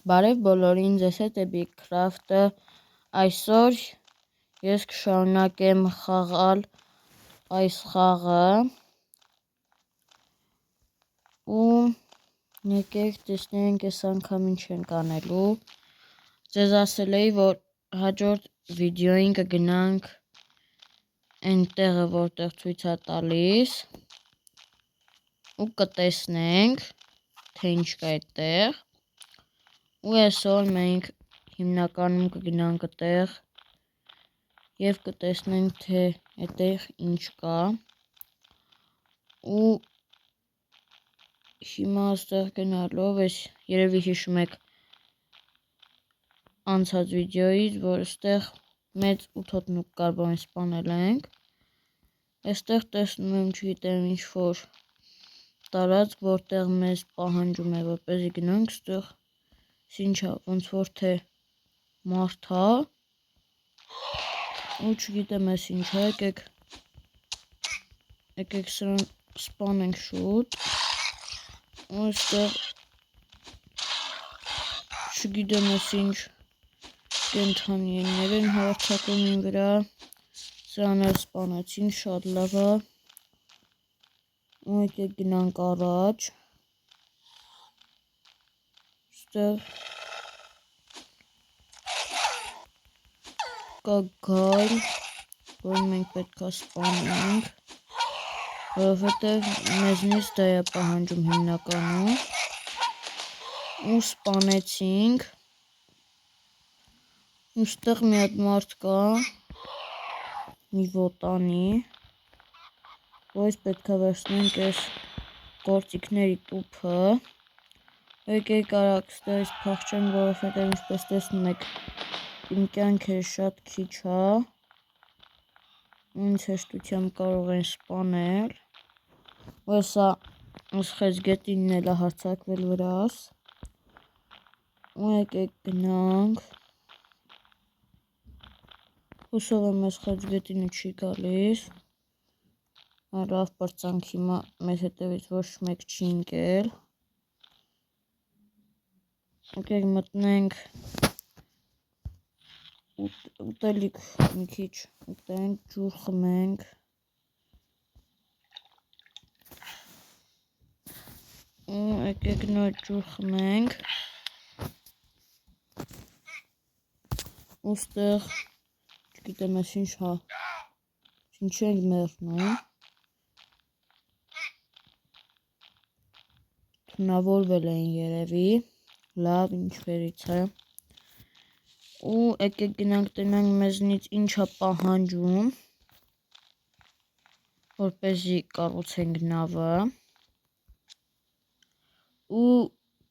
Բարև բոլորին, ձեզ հետ է Bigcraft-ը, այսօր ես կշարունակեմ խաղալ այս խաղը ու եկեք տեսնենք այս անգամ ինչ ենք անելու, ձեզ ասել էի, որ հաջորդ վիդեոին կգնանք այն տեղը, որտեղ ցույց է տալիս ու կտեսնենք, թե ինչ կա այդտեղ ու այսօր մենք հիմնականում կգնանք այդտեղ և կտեսնենք, թե այդտեղ ինչ կա ու հիմա այստեղ գնալով, երևի հիշում եք անցած վիդեոից, որ այստեղ մեծ 8 հոտնուկ կար, որ սպանել ենք, այստեղ տեսնում եմ, չգիտեմ, ինչ-որ տարածք, որտեղ մեզ պահանջում է, որպեսզի գնանք այստեղ, ինչա, ոնց որ թե մարդ է ու չգիտեմ ես ինչա, եկեք սրան սպանենք շուտ ու այստեղ չգիտեմ ես ինչ կենդանիներ են հարձակում իմ վրա, սրան էլ սպանեցինք, շատ լավ է ու եկեք գնանք առաջ, այստեղ կա գայլ, որ մենք պետք է սպանենք, որովհետև մեզնից դա է պահանջում հիմնականում ու սպանեցինք, ու այստեղ մի հատ մարդ կա, մի ոտանի, որ պետք է վերցնենք այս գործիքների տուփը, եկեք արագ այստեղից փախչենք, որովհետև ինչպես տեսնում եք իմ կյանքը շատ քիչ է, ինձ հեշտությամբ կարող են սպանել, ու հեսա այս խեցգետինն էլ է հարձակվել վրաս, ու եկեք գնանք, հուսով եմ այս խեցգետինը չի գալիս, լավ պրծանք հիմա մեզ հետևից ոչ մեկ չի ընկել, եկեք մտնենք ուտելիք մի քիչ ուտենք, ջուր խմենք ու եկեք նոր ջուր խմենք ու ստեղ չգիտեմ ես ինչ հա ինչ ենք մերնում թունավորվել են երևի լավ ինչ վերից է ու եկեք գնանք տնանք մեզնից ինչա պահանջում, որպեսզի կառուցենք նավը ու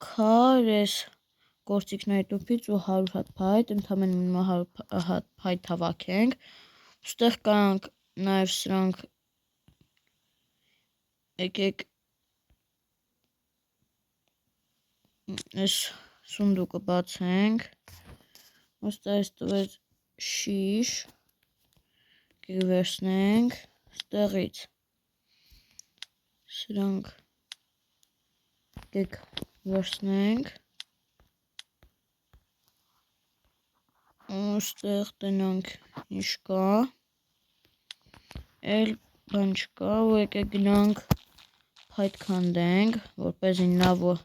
քար ես գործիքների տուփից ու 100 հատ փայտ, ընդամենը 100 հատ փայտ հավաքենք, ուստեղ կանք նաև սրանք եկեք այս սունդուկը բացենք Ոստայից տվեց շիշ, կվերցնենք, ստեղից սրանք կեք վերցնենք, ստեղ տնանք ինչ կա, էլ բան չկա ու եկեք գնանք փայտ քանդենք, որպեսզի նավը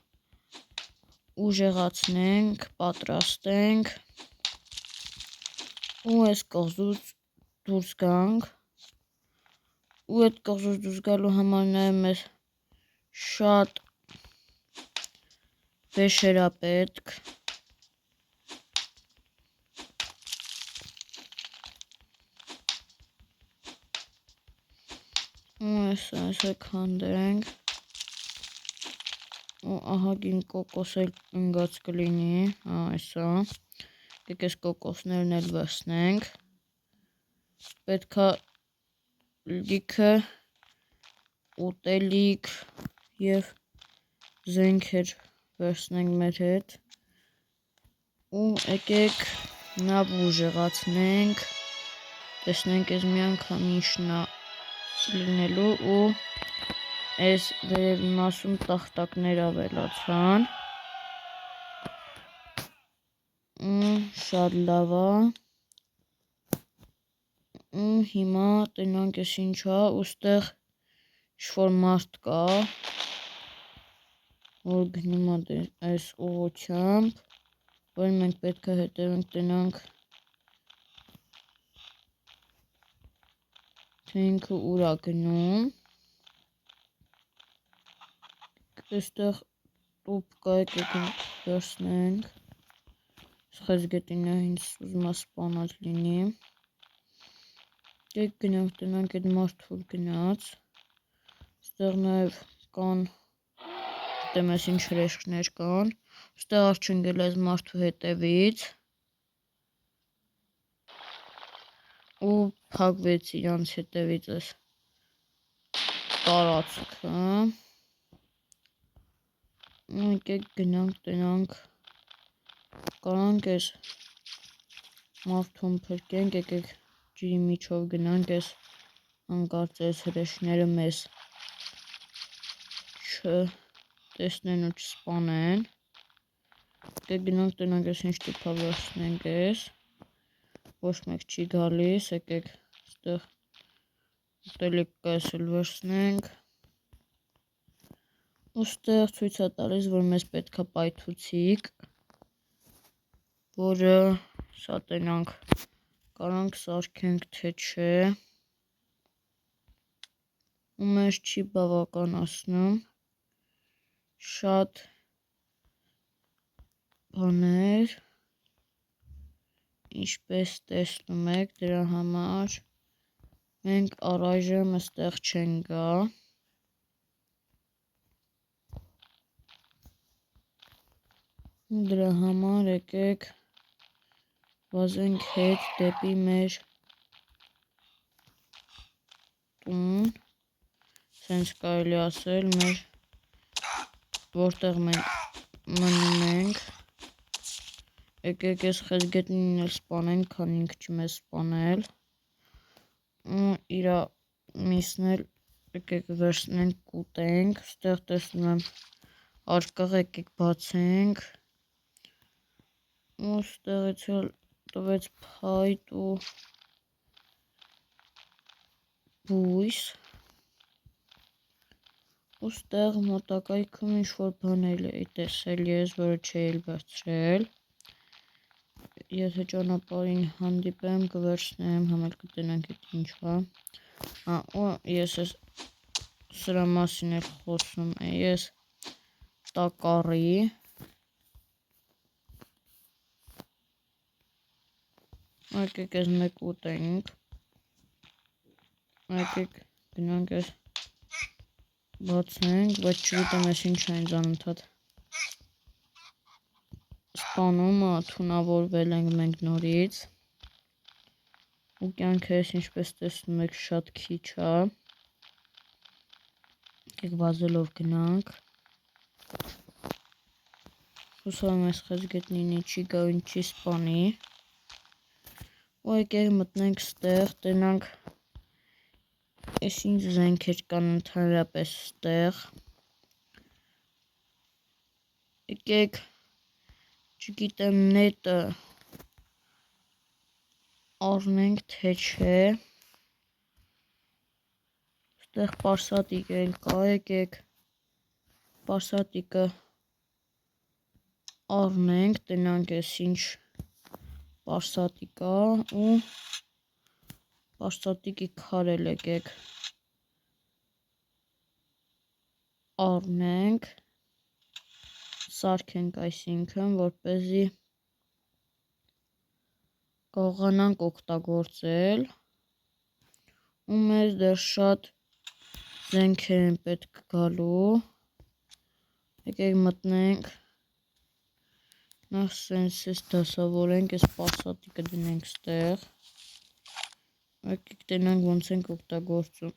ուժեղացնենք, պատրաստենք ու այս կղզուց դուրս գանք ու այդ կղզուց դուրս գալու համար նաև մեզ շատ վեշեր է պետք ու այսը քանդենք ու ահագին կոկոս էլ ընգած կլինի, այսա եկեք այս կոկոսներն էլ վերցնենք, պետք է լիքը ուտելիք և զենքեր վերցնենք մեր հետ ու եկեք նավ ուժեղացնենք, տեսնենք այս մի անգամ ինչն է լինելու ու այս վերևի մասում տախտակներ ավելացան շատ լավ է։ Ու հիմա տնանք ես ինչա, ուստեղ ինչ-որ մարդ կա, որ գնում է այս ուղղությամբ, որ մենք պետք է հետևենք տնանք, թե ինքը ուր է գնում։ Այստեղ տուփ կա, եկեք վերցնենք։ Սխեզգետինը ինձ ուզում է սպանած լինի։ Եկեք գնանք տնանք այդ մարդուր գնաց։ Այստեղ նաև կան, դեմ ես ինչ հրեշքներ կան։ Այստեղ արջնգել այս մարդու հետևից ու փակվեց իրանց հետևից այս տարածքը։ Եկեք գնանք տնանք, կարանք այս մարդուն փրկենք, եկեք ջրի միջով գնանք, այս հանկարծ այս հրեշները մեզ չտեսնեն ու չսպանեն։ Եկեք գնանք տնանք, այս ինչ տիպա վերցնենք այս, ոչ մեկ չի գալիս, եկեք այստեղ ուտելիքը այս էլ վերցնենք։ Ուստեղ ցույց է տալիս, որ մեզ պետք է պայթուցիկ, որը սա տնանք կարանք սարքենք թե չէ, ու մեզ չի բավականացնում շատ բաներ, ինչպես տեսնում եք, դրա համար մենք առայժմ այստեղ չենք գա։ Դրա համար եկեք վազենք հետ դեպի մեր տուն, սենց կարելի ասել, մեր որտեղ մենք մնում ենք։ Եկեք ես խեցգետնին էլ սպանենք, քան ինքը չի մեզ սպանել, ու իրա միսն էլ եկեք վերցնենք կուտենք, ստեղ տեսնում եմ արկղ, եկեք բացենք, ու ստեղից էլ տվեց փայտ ու բույս, ու ստեղ մոտակայքում ինչ-որ բան էլ էի տեսել ես, որը չէի էլ վերցրել, եթե ճանապարհին հանդիպեմ կվերցնեմ, համել կտնենք էդ ինչա, ու ես ես սրա մասին էլ խոսում էի, ես տակառի, եկեք ես մեկ ուտենք, եկեք գնանք ես բացենք, բայց չգիտեմ ես ինչ է ինձ անընդհատ սպանում, թունավորվել ենք մենք նորից, ու կյանքը ես ինչպես տեսնում եք շատ քիչ է, եկեք վազելով գնանք, հուսով եմ այս խեցգետնին չի գա ու չի սպանի, ու եկեք մտնենք ստեղ, տնանք ես ինչ զենքեր կան ընդհանրապես ստեղ, եկեք չգիտեմ նետը առնենք թե չէ, ստեղ պարսատիկ էլ կա, եկեք պարսատիկը առնենք, տնանք ես ինչ պարսատիկ կա, ու պարսատիկի քարել եկեք առնենք, սարքենք այսինքն, որպեսզի կարողանանք օգտագործել, ու մեզ դեռ շատ զենքեր են պետք գալու, եկեք մտնենք, նախ սենց դասավորենք, ես պարսատիկը դնենք ստեղ, եկեք տնանք ոնց ենք օգտագործում,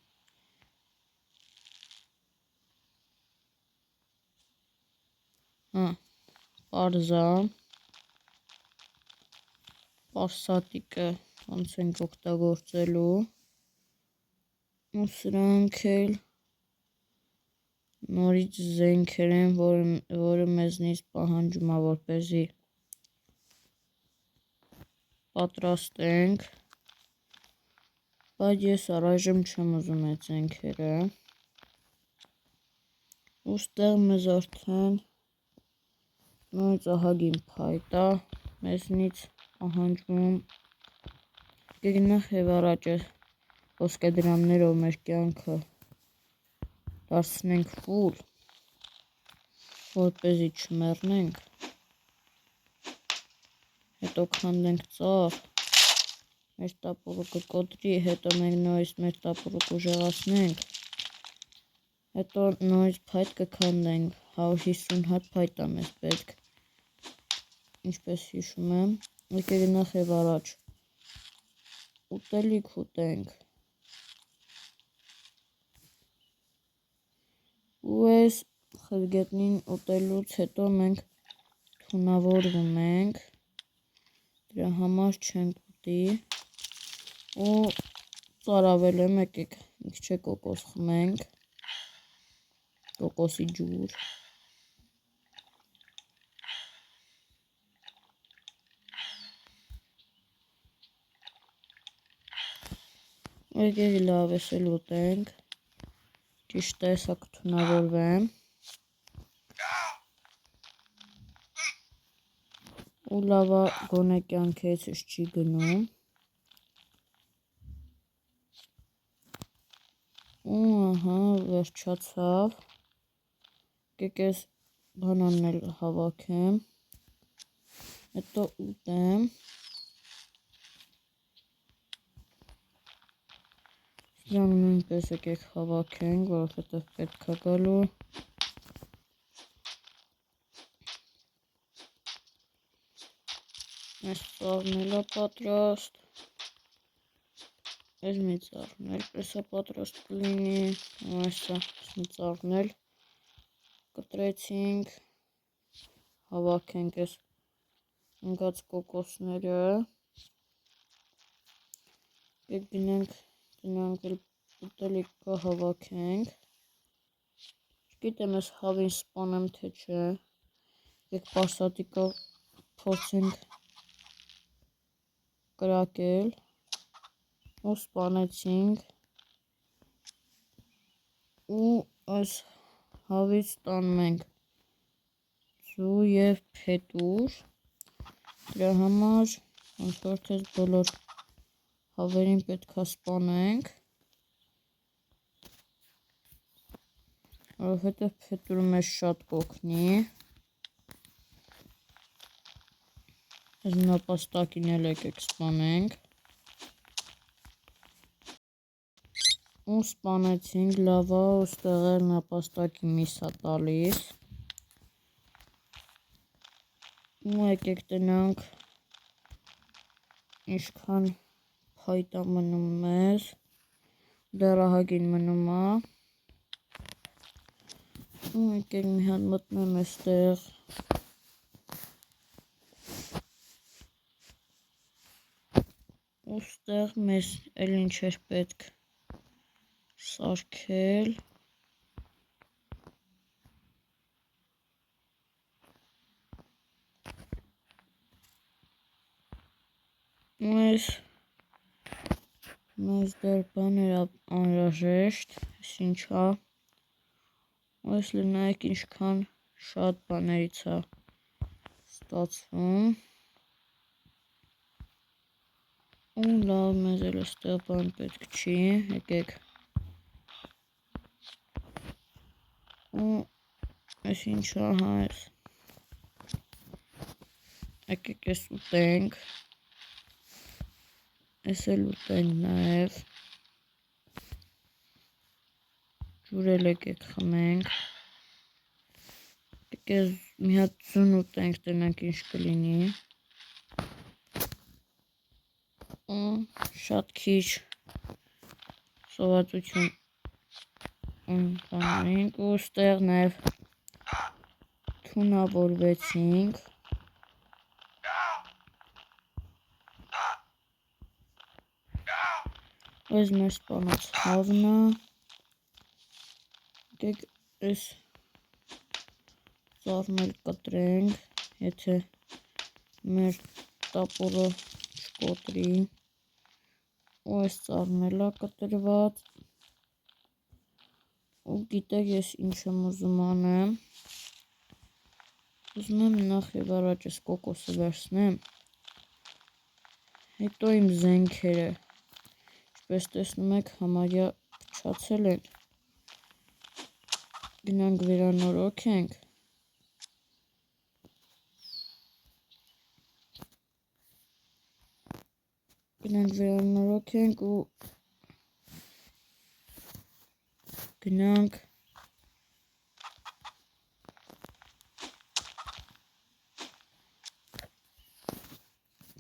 պարզա, պարսատիկը ոնց ենք օգտագործելու, ու սրանք էլ նորից զենքեր են, որը մեզնից պահանջում է, որպեսզի պատրաստենք, բայց ես առայժմ չեմ ուզում այդ զենքերը, ու ստեղ մեզ արդեն նույնց ահագին փայտ է մեզնից պահանջվում, գնանք եւ առաջ ոսկեդրամներով մեր կյանքը դարձնենք ֆուլ, որպեսզի չմեռնենք, հետո քանդենք ծառ, մեր տապուրը կկոտրի, հետո մենք նույնիսկ մեր տապուրը կուժեղացնենք, հետո նույնիսկ փայտ կքանդենք, 150 հատ փայտ է մեզ պետք, ինչպես հիշում եմ, եկեք գնանք եւ առաջ, ուտելիք ուտենք, ու այս խրգետնին ուտելուց հետո մենք թունավորվում ենք, դրա համար չենք ուտի, ու ծարավել եմ, եկեք մի քիչ կոկոս խմենք, կոկոսի ջուր, եկեք լավ էս էլ ուտենք, ճիշտ է, սա կթունավորվեմ, ու լավա գոնե կյանքեցս չի գնում, ու ահա վերջացավ, եկեք ես բանանն էլ հավաքեմ, հետո ուտեմ, Սրան նույնպես եկեք հավաքենք, որովհետև պետք է գալու, այս ծառն էլ է պատրաստ, այս մի ծառն էլ պես է պատրաստ կլինի, այսա մի ծառն էլ կտրեցինք, հավաքենք այս ընկած կոկոսները, գնանք էլ ուտելիք կհավաքենք, չգիտեմ ես հավին սպանեմ թե չէ, եք պարսատիկով փորձենք կրակել, ու սպանեցինք, ու այս հավից տանում ենք ձու և փետուր, դրա համար ոնց որ թե բոլոր հավերին պետք է սպանենք, որովհետև փետուրը մեզ շատ կօգնի, այս նապաստակին էլ եկեք սպանենք, ու սպանեցինք, լավա ու ստեղ էլ նապաստակի միս է տալիս, ու եկեք տնանք, ինչքան փայտ է մնում մեզ, դեռ ահագին մնում է, ու եկեք մի հատ մտնեմ այստեղ, ու ստեղ մեզ էլ ինչ էր պետք սարքել, ու այս մեզ դեռ բաներ անհրաժեշտ, այս ինչ է, ու այս լնայեք ինչքան շատ բաներից է ստացվում, ու լավ մեզ էլ այստեղ բան պետք չի, եկեք, ու այս ինչ է, հա այս, եկեք այս ուտենք, այս էլ ուտենք նաև, ջուր էլ եկեք խմենք, եկեք մի հատ ձուն ուտենք, տնանք ինչ կլինի, շատ քիչ սովածություն ունենք, ու ստեղ նաև թունավորվեցինք, այս մեր սպանած հավն է, եկեք այս ծառն էլ կտրենք, եթե մեր տապուրը կոտրի, ու այս ծառն էլ է կտրված, ու գիտեք ես ինչ եմ ուզում անեմ, ուզում եմ նախ եւ առաջ այս կոկոսը վերցնեմ, հետո իմ զենքերը, ինչպես տեսնում եք համարյա փչացել են, գնանք վերանորոգենք, ու գնանք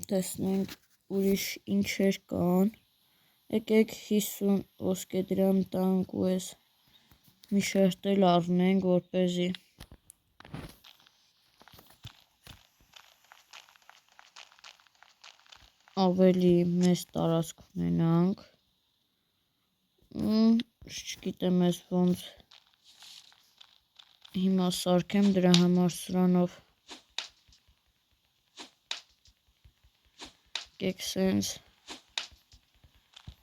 տեսնենք ուրիշ ինչեր կան, եկեք 50 ոսկեդրամ տանք ու ես մի շերտ էլ առնենք, որպեսզի ավելի մեծ տարածք ունենանք, չգիտեմ ես ոնց հիմա սարքեմ դրա համար սրանով, եկեք սենց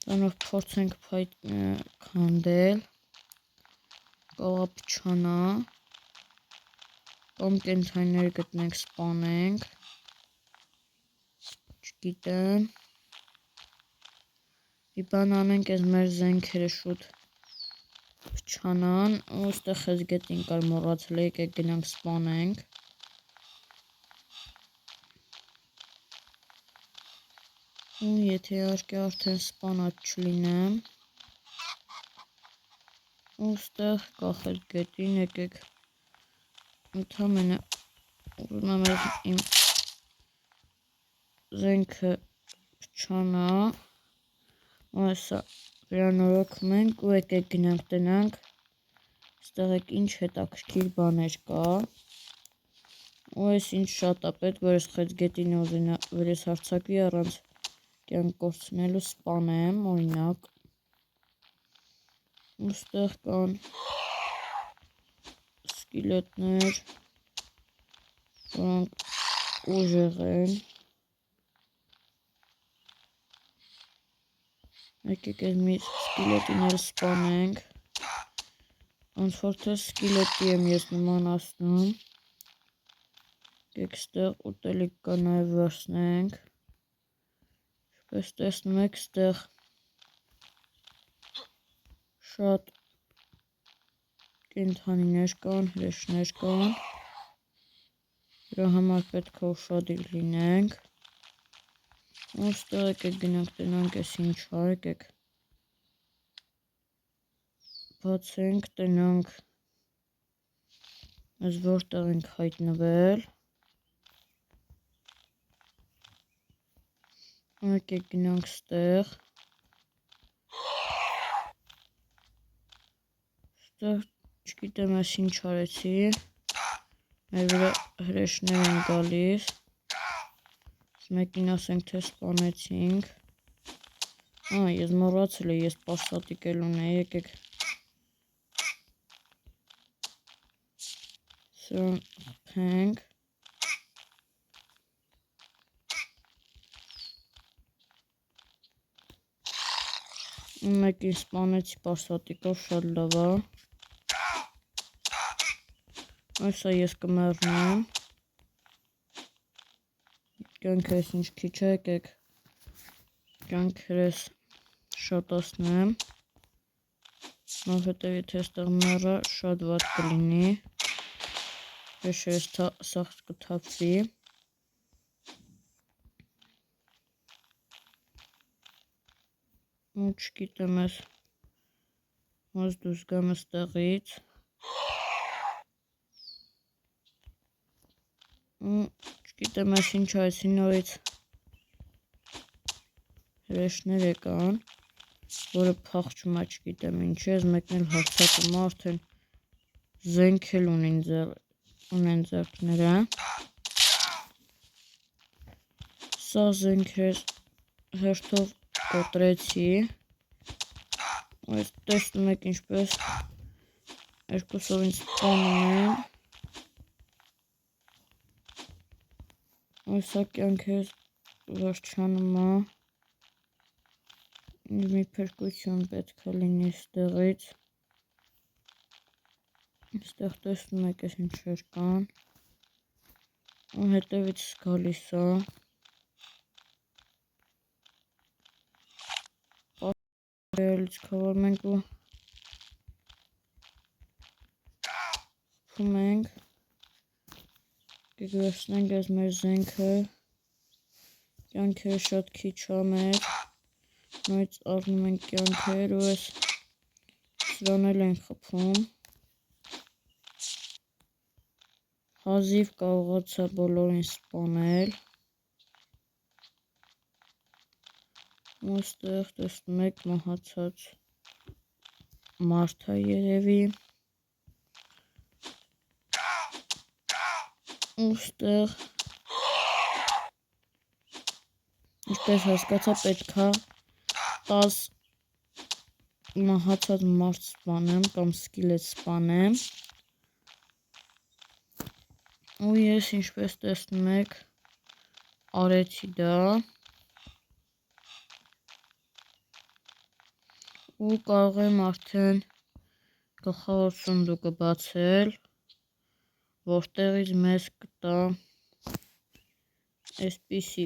դրանով փորձենք քանդել, կողա փչանա, կամ կենթանիներ գտնենք սպանենք, չգիտեմ, մի բան անենք ես մեր զենքերը շուտ փչանան, ու ստեղ խեցգետին կար մոռացել է, եկեք գնանք սպանենք, ու եթե իհարկե արդեն սպանած չլինեմ, ու ստեղ կախել գետին, եկեք ընդամենը ուզում եմ իմ զենքը փչանա, ու հեսա վերանորոգում ենք, ու եկեք գնանք տնանք, ստեղ եք ինչ հետաքրքիր բաներ կա, ու ես ինչ շատ է պետք, որ ես խեցգետին վրես հարցակվի առանց կյանք կորցնելու սպանեմ, օրինակ, ու ստեղ կան սկիլետներ, որոնք ուժեղ են, եկեք ես մի սկիլետին էլ սպանենք, ոնց որ թե սկիլետի եմ ես նմանացնում, եկեք ստեղ ուտելիք կա նաև վերցնենք, ինչպես տեսնում եք ստեղ շատ կենդանիներ կան, հրեշներ կան, դրա համար պետք է ուշադիր լինենք, ու ստեղ եկեք գնանք տնանք ես ինչա, եկեք բացենք տնանք ես որտեղ ենք հայտնվել, եկեք գնանք ստեղ, չգիտեմ ես ինչ արեցի, մեր վրա հրեշներ են գալիս, մեկին ասենք թե սպանեցինք, ես մոռացել եմ, ես պարսատիկ էլ ունեի, եկեք սրան խփենք, մեկին սպանեցի պարսատիկով, շատ լավ է, այսա ես կմեռնեմ, կյանքը ես ինչ քիչ է, եկեք կյանքը ես շատացնեմ, որովհետև եթե ստեղ մեռա շատ վատ կլինի, հեշը ես սաղ կթափվի, ու չգիտեմ ես ոնց դուրս գամ ստեղից, չգիտեմ ես ինչ այսի նորից հրեշներ եկան, որը փախչում է, չգիտեմ ինչ ես, մեկն էլ հարցակում է, արդեն զենք էլ ունեն ձեռքները, սա զենքեր հերթով կոտրեցի, այս տեսնում եք ինչպես երկուսով ինձ սպանում են, այսա կյանք ես վերջանում է։ Մի փրկություն պետք է լինի ստեղից։ Ստեղ տեսնում եք այս ինչեր կան։ Ու հետևից գալիս է։ Լիցքավոր մենք ու խփում ենք։ Գերացնենք այս մեր զենքը։ Կյանքերը շատ քիչ է մեր։ Նույնց առնում ենք կյանքեր ու այս սրան էլ ենք խփում։ Հազիվ կարողացա բոլորին սպանել։ Ու ստեղ տեսնում եք մահացած մարդ է երևի։ Ու ստեղ ինչպես հասկացա պետքա 10 մահացած մարդ սպանեմ կամ սկիլետ սպանեմ։ Ու ես ինչպես տեսնում եք արեցի դա։ Ու կարող եմ արդեն գլխավոր սունդուկը բացել, որտեղից մեզ կտա այսպիսի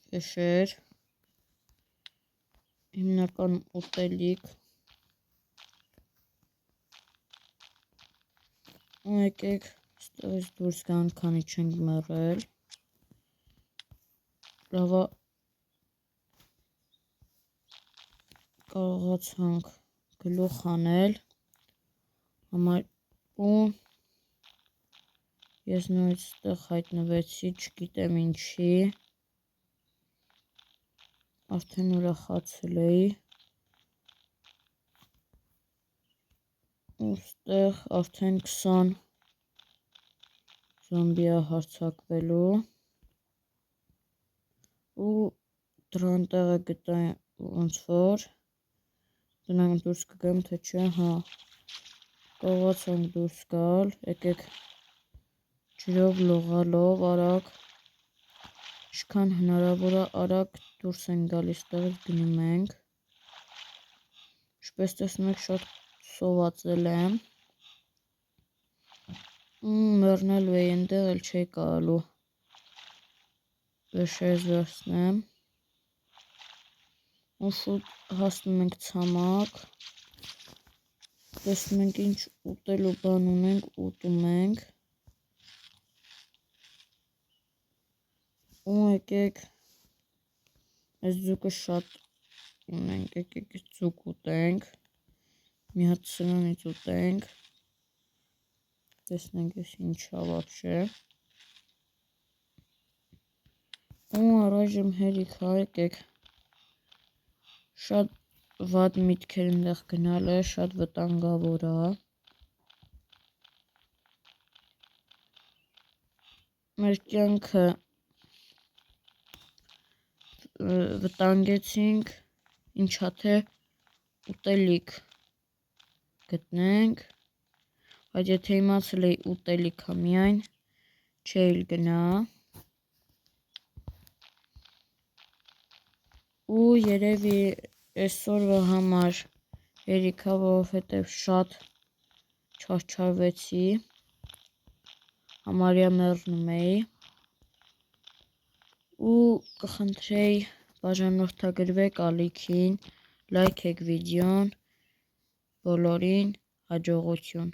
փեշեր, հիմնականում ուտելիք։ Ու եկեք ստեղից դուրս գանք, քանի չենք մեռել։ Լավա կարողացանք գլուխ անել ու ես նույնիսկ ստեղ հայտնվեցի, չգիտեմ ինչի, արդեն ուրախացել էի։ Ու ստեղ արդեն 20 զոմբի է հարձակվելու։ Ու դրան տեղը գտա ոնց որ դրանք դուրս կգամ, թե չէ, հա, կարողացանք դուրս գալ, եկեք ջրով լողալով արագ, ինչքան հնարավոր է արագ դուրս են գալիս տեղից գնում ենք։ Ինչպես տեսնում եք շատ սովածել եմ։ Մեռնելու էի այնտեղ էլ չէի կարալու վերջերս վերցնեմ։ Ու շուտ հասնում ենք ցամաք։ Տեսնում ենք ինչ ուտելու բան ունենք, ուտում ենք։ Ու եկեք այս ձուկը շատ ունենք, եկեք ձուկ ուտենք, մի հատ սրանից ուտենք, տեսնենք ես ինչ է вообще։ Ու առայժմ հերիք է, եկեք շատ վատ միտքեր այնտեղ գնալը շատ վտանգավոր է։ Մեր կյանքը վտանգեցինք, ինչա թե ուտելիք գտնենք, բայց եթե իմացել էի ուտելիքը միայն չէի գնա։ Ու երևի այսօրվա համար հերիք է, որովհետև շատ չարչարվեցի, համարյա մեռնում էի։ Ու կխնդրեի բաժանորդագրվեք ալիքին, լայքեք վիդեոն, բոլորին հաջողություն։